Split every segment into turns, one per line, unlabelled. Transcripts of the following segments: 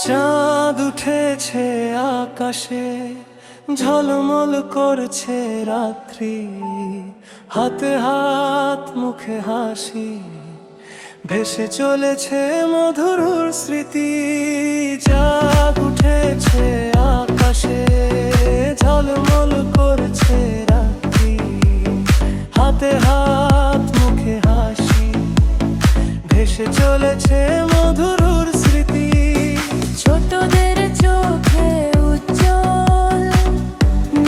চাঁদ উঠেছে আকাশে, ঝলমল করছে রাত্রি, হাতে হাত মুখে হাসি, ভেসে চলেছে মধুর স্মৃতি। চাঁদ উঠেছে আকাশে, ঝলমল করছে রাত্রি, হাতে হাত মুখে হাসি, ভেসে চলেছে মধুর স্মৃতি।
ছোটদের চোখে উজ্জ্বল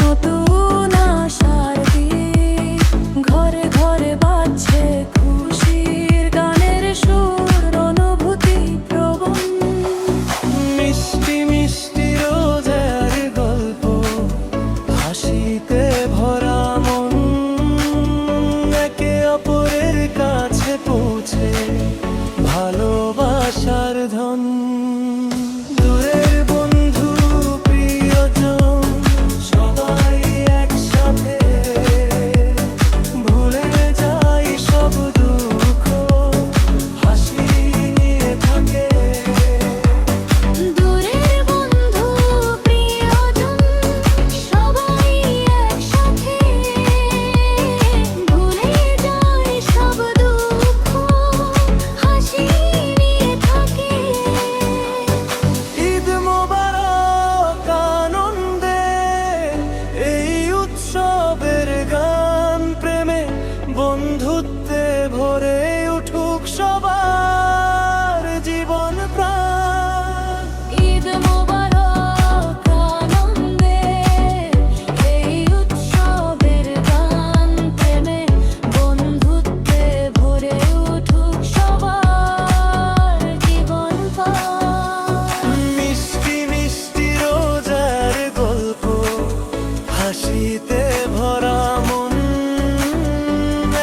নতুন আশার দিক, ঘরে ঘরে বাজছে খুশির গানের সুর, অনুভূতি প্রবণ।
মিষ্টি মিষ্টি রোজার গল্প, হাসিতে ভরা মন, একে অপরের কাছে পৌঁছে ভালোবাসার ধন। দূরের বন্ধু প্রিয়জন সবাই একসাথে, ভুলে যাই সব দুঃখ, হাসি নিয়ে থাকে।
দূরের বন্ধু প্রিয়জন সবাই একসাথে, ভুলে যায় সব দুঃখ, হাসি নিয়ে থাকে।
ঈদ মোবারক আনন্দে এই উৎসবের গান, প্রেমে বন্ধুত্বে ভরে উঠুক সবার জীবন প্রাণ।
ঈদ মোবারক আনন্দে এই উৎসবের গান, প্রেমে বন্ধুত্বে ভরে উঠুক সবার জীবন পান।
মিষ্টি মিষ্টি রোজার গল্প, হাসিতে ভরা মন,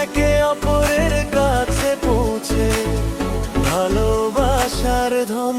একে অপরের কাছে পৌঁছে ভালোবাসার ধন।